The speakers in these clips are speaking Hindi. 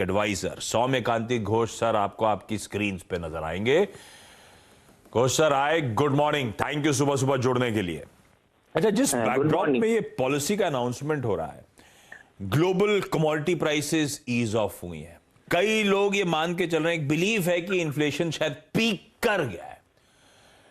एडवाइजर सौम्यकांति घोष सर आपको आपकी स्क्रीन पे नजर आएंगे। घोष सर आए, गुड मॉर्निंग, थैंक यू सुबह सुबह जुड़ने के लिए। अच्छा, जिस बैकड्रॉप में ये पॉलिसी का अनाउंसमेंट हो रहा है, global commodity prices ease off हुई हैं, कई लोग ये मान के चल रहे हैं, एक बिलीव है कि इन्फ्लेशन शायद पीक कर गया है।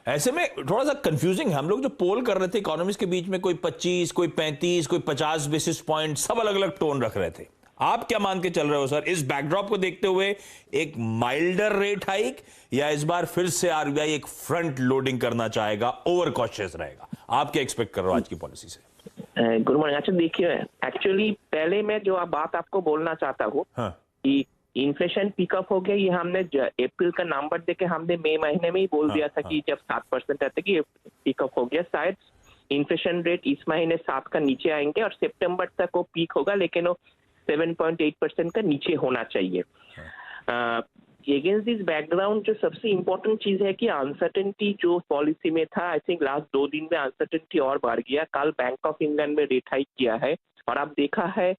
ऐसे में थोड़ा सा कंफ्यूजिंग है, हम लोग जो पोल कर रहे थे इकोनॉमिस्ट के बीच में, कोई 25, कोई 35, कोई 50 बेसिस पॉइंट, सब अलग अलग टोन रख रहे थे। आप क्या मान के चल रहे हो सर, इस बैकड्रॉप को देखते हुए एक माइल्डर रेट हाइक, या इस बार फिर से आरबीआई एक फ्रंट लोडिंग करना चाहेगा, ओवर कॉशियस रहेगा? आप क्या एक्सपेक्ट कर रहे हो आज की पॉलिसी से? Good morning. अच्छा देखिए, एक्चुअली पहले मैं जो बात आपको बोलना चाहता हूँ कि इन्फ्लेशन पिकअप हो गया, ये हमने अप्रैल का नंबर देके हमने मई महीने में ही बोल दिया था कि जब 7% रहते कि पिकअप हो गया, शायद इन्फ्लेशन रेट इस महीने 7 का नीचे आएंगे और सितंबर तक वो पीक होगा, लेकिन वो 7.8% का नीचे होना चाहिए। अगेंस्ट दिस बैकग्राउंड जो सबसे इम्पोर्टेंट चीज है कि अनसर्टेनिटी जो पॉलिसी में था, आई थिंक लास्ट 2 दिन में अनसर्टेनिटी और बढ़ गया। कल बैंक ऑफ इंग्लैंड में रेट हाइक किया है और आप देखा है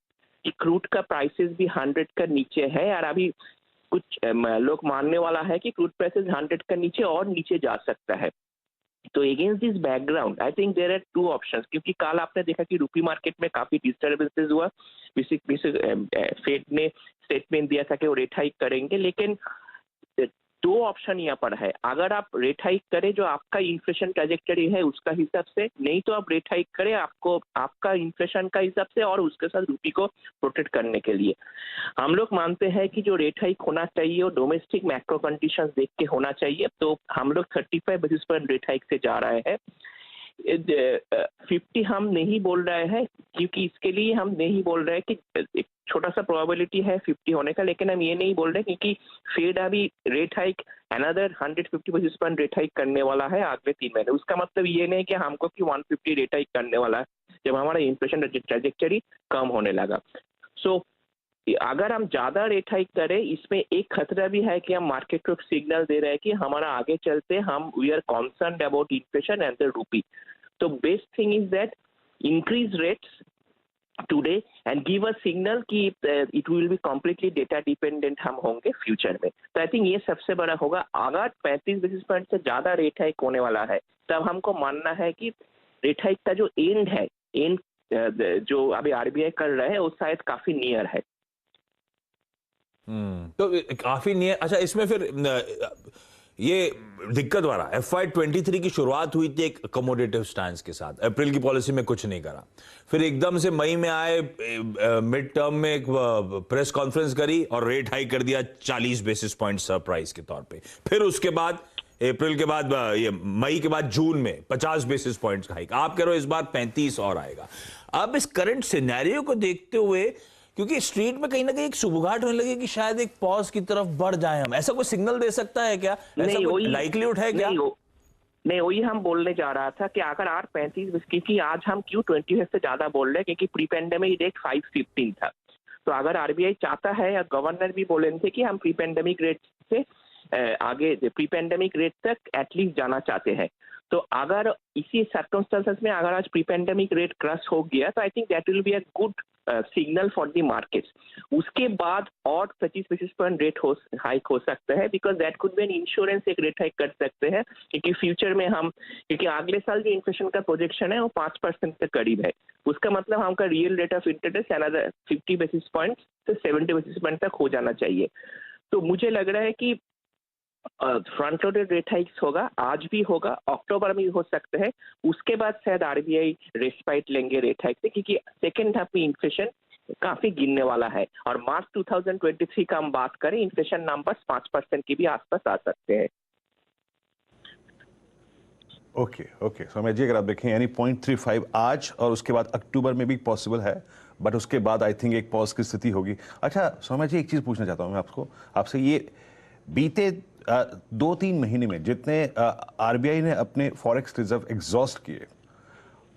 कि क्रूड का प्राइसेस भी 100 का नीचे है, और अभी कुछ लोग मानने वाला है कि क्रूड प्राइसेस 100 का नीचे और नीचे जा सकता है। तो against this background I think there are 2 options, क्योंकि कल आपने देखा कि रुपी मार्केट में काफी डिस्टर्बेंसेस हुआ। फेड ने स्टेटमेंट दिया था कि वो रेट हाइक करेंगे, लेकिन 2 ऑप्शन यहाँ पर है। अगर आप रेट हाइक करें जो आपका इन्फ्लेशन ट्रैजेक्टरी है उसका हिसाब से, नहीं तो आप रेट हाइक करें आपको आपका इन्फ्लेशन का हिसाब से और उसके साथ रुपी को प्रोटेक्ट करने के लिए। हम लोग मानते हैं कि जो रेट हाइक होना चाहिए वो डोमेस्टिक मैक्रो कंडीशंस देख के होना चाहिए। तो हम लोग 35 बेसिस पॉइंट रेट हाइक से जा रहे हैं। 50 हम नहीं बोल रहे हैं, क्योंकि इसके लिए हम नहीं बोल रहे हैं कि एक छोटा सा प्रोबेबिलिटी है 50 होने का, लेकिन हम ये नहीं बोल रहे क्योंकि फेड अभी rate hike another 150 basis point rate hike करने वाला है अगले 3 महीने। उसका मतलब ये नहीं कि हमको कि 150 रेट हाइक करने वाला है जब हमारा इन्फ्लेशन ट्रैजेक्टरी कम होने लगा। सो अगर हम ज्यादा रेट हाइक करें, इसमें एक खतरा भी है कि हम मार्केट को सिग्नल दे रहे हैं कि हमारा आगे चलते हम we are concerned about inflation and the rupee. तो best thing is that increase rates today and give a signal कि it will be completely data dependent हम होंगे फ्यूचर में। तो आई थिंक ये सबसे बड़ा होगा। अगर 35 बेसिस पॉइंट से ज्यादा रेट हाइक होने वाला है, तब हमको मानना है कि रेट हाइक का जो एंड है, जो अभी आरबीआई कर रहा है वो शायद काफी नियर है। तो काफी नहीं है। अच्छा, इसमें फिर ये दिक्कत वाला FY23 की शुरुआत हुई थी एक कमोडेटिव स्टैंस के साथ, अप्रैल की पॉलिसी में कुछ नहीं करा, फिर एकदम से मई में आए, मिड टर्म में एक प्रेस कॉन्फ्रेंस करी और रेट हाइक कर दिया 40 बेसिस पॉइंट सरप्राइज के तौर पे। फिर उसके बाद अप्रैल के बाद ये मई के बाद जून में 50 बेसिस पॉइंट्स हाइक। आप कह रहे हो इस बार 35 और आएगा। अब इस करंट सिनेरियो को देखते हुए, क्योंकि स्ट्रीट में कहीं ना कहीं एक सुबुगाहट होने लगी कि शायद एक पॉज की तरफ बढ़ जाए, हम ऐसा कोई सिग्नल दे सकता है क्या? ऐसा कोई लाइक्लीहुड है क्या? नहीं, वही हम बोलने जा रहा था कि अगर आर 35, क्योंकि आज हम क्यों 25 से ज्यादा बोल रहे हैं, क्योंकि प्री पेंडेमिक रेट 5.15 था। तो अगर आरबीआई चाहता है, या गवर्नर भी बोले थे कि हम प्री पेंडेमिक रेट से आगे प्री पेंडेमिक रेट तक एटलीस्ट जाना चाहते हैं। तो अगर इसी सर्कमस्टेंसेस में अगर आज प्री पेंडेमिक रेट क्रॉस हो गया, तो I think that will be a good signal for the markets. उसके बाद और 25 बेसिस पॉइंट रेट हाइक हो सकता है, because that could be an insurance, एक रेट हाइक कर सकते हैं, क्योंकि फ्यूचर में हम, क्योंकि अगले साल जो इन्फ्लेशन का प्रोजेक्शन है वो 5% के करीब है। उसका मतलब हमका real rate of interest another 50 basis point से 70 बेसिस पॉइंट तक हो जाना चाहिए। तो मुझे लग रहा है कि फ्रंट लोडेड रेट हाइक्स होगा, आज भी होगा, अक्टूबर में हो सकते हैं। उसके बाद शायद आरबीआई रेस्पाइट लेंगे रेट हाइक से, क्योंकि सेकेंड हाफ में इन्फ्लेशन काफी गिरने वाला है। और मार्च 2023 का हम बात करें, इन्फ्लेशन नंबर्स 5% के भी आसपास आ सकते हैं। ओके सौम्या जी, अगर आप देखें यानी 0.35 आज और उसके बाद अक्टूबर में भी पॉसिबल है, बट उसके बाद आई थिंक एक पॉज की स्थिति होगी। अच्छा सौम्या जी, एक चीज़ पूछना चाहता हूँ मैं आपसे, ये बीते 2-3 महीने में जितने आरबीआई ने अपने फॉरेक्स रिजर्व एग्जॉस्ट किए,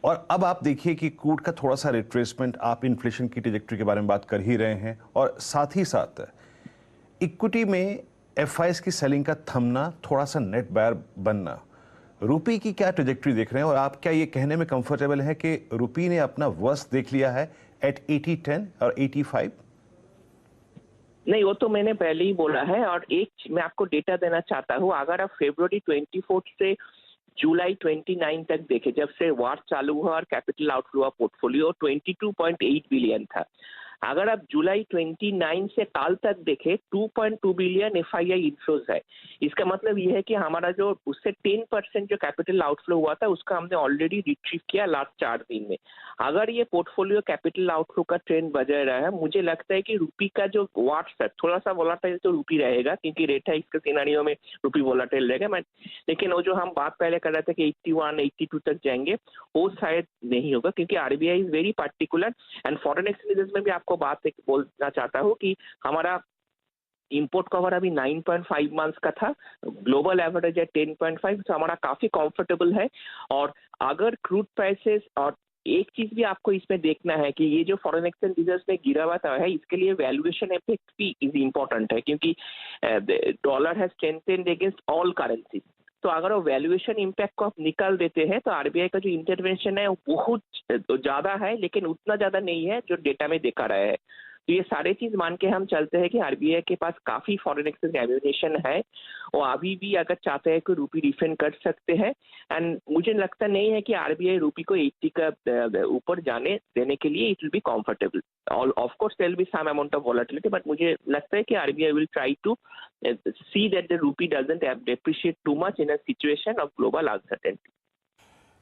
और अब आप देखिए कि क्रूड का थोड़ा सा रिट्रेसमेंट, आप इन्फ्लेशन की ट्रैजेक्टरी के बारे में बात कर ही रहे हैं, और साथ ही साथ इक्विटी में एफआईएस की सेलिंग का थमना, थोड़ा सा नेट बायर बनना, रुपी की क्या ट्रैजेक्टरी देख रहे हैं? और आप क्या ये कहने में कंफर्टेबल है कि रुपी ने अपना वर्स्ट देख लिया है एट 80-10 और 85? नहीं, वो तो मैंने पहले ही बोला है। और एक मैं आपको डेटा देना चाहता हूँ, अगर आप February 24 से जुलाई 29 तक देखें, जब से वॉर चालू हुआ और कैपिटल आउटफ्लो हुआ, पोर्टफोलियो 22.8 बिलियन था। अगर आप जुलाई 29 से काल तक देखें, 2.2 बिलियन FII इनफ्लोज है। इसका मतलब ये है कि हमारा जो उससे 10% जो कैपिटल आउटफ्लो हुआ था, उसका हमने ऑलरेडी रिट्रीव किया लास्ट 4 दिन में। अगर ये पोर्टफोलियो कैपिटल आउटफ्लो का ट्रेंड बजाय रहा है, मुझे लगता है कि रुपी का जो वाट्स है, थोड़ा सा वोलाटाइल तो रुपी रहेगा, क्योंकि रेट हाइक के सिनेरियो में रुपी वोलाटाइल रहेगा। लेकिन वो जो हम बात पहले कर रहे थे कि 81, 82 तक जाएंगे, वो शायद नहीं होगा, क्योंकि RBI is very particular. And foreign exchanges में भी आपको बात एक बोलना चाहता हूँ कि हमारा इंपोर्ट कवर अभी 9.5 मंथ्स का था, ग्लोबल एवरेज है 10.5, तो हमारा काफी कंफर्टेबल है। और अगर क्रूड प्राइसेस, और एक चीज भी आपको इसमें देखना है कि ये जो फॉरेन एक्सचेंज रिजर्व्स में गिरा हुआ था है, इसके लिए वैल्यूएशन इफेक्ट भी इज इंपॉर्टेंट है, क्योंकि dollar has strengthened against all currencies. तो अगर वो वैल्यूएशन इम्पैक्ट को आप निकाल देते हैं, तो RBI का जो इंटरवेंशन है वो बहुत ज्यादा है, लेकिन उतना ज्यादा नहीं है जो डेटा में देखा रहा है। तो ये सारे चीज मान के हम चलते हैं कि RBI के पास काफी फॉरेन एक्सचेंज एम्यूनेशन है, और अभी भी अगर चाहते हैं कि रुपी डिफेंड कर सकते हैं। एंड मुझे लगता नहीं है कि RBI रुपी को 80 का ऊपर जाने देने के लिए it will be comfortable. Of course there will be some amount of volatility, but मुझे लगता है कि RBI will try to see that the rupee doesn't depreciate too much in a situation of global uncertainty.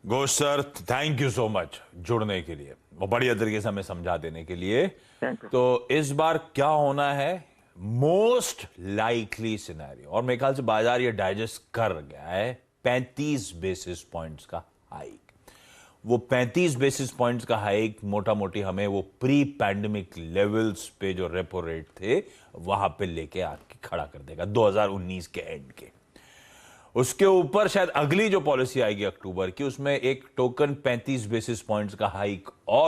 Ghosh sir, thank you so much जुड़ने के लिए और बढ़िया तरीके से हमें समझा देने के लिए। तो इस बार क्या होना है, मोस्ट लाइकली सिनेरियो, और मेरे ख्याल से बाजार ये डाइजेस्ट कर गया है, 35 बेसिस पॉइंट्स का हाइक। वो 35 बेसिस पॉइंट्स का हाइक मोटा मोटी हमें वो प्री पैंडेमिक लेवल्स पे जो रेपो रेट थे वहां पे लेके आके खड़ा कर देगा 2019 के एंड के। उसके ऊपर शायद अगली जो पॉलिसी आएगी अक्टूबर की, उसमें एक टोकन 35 बेसिस पॉइंट्स का हाइक और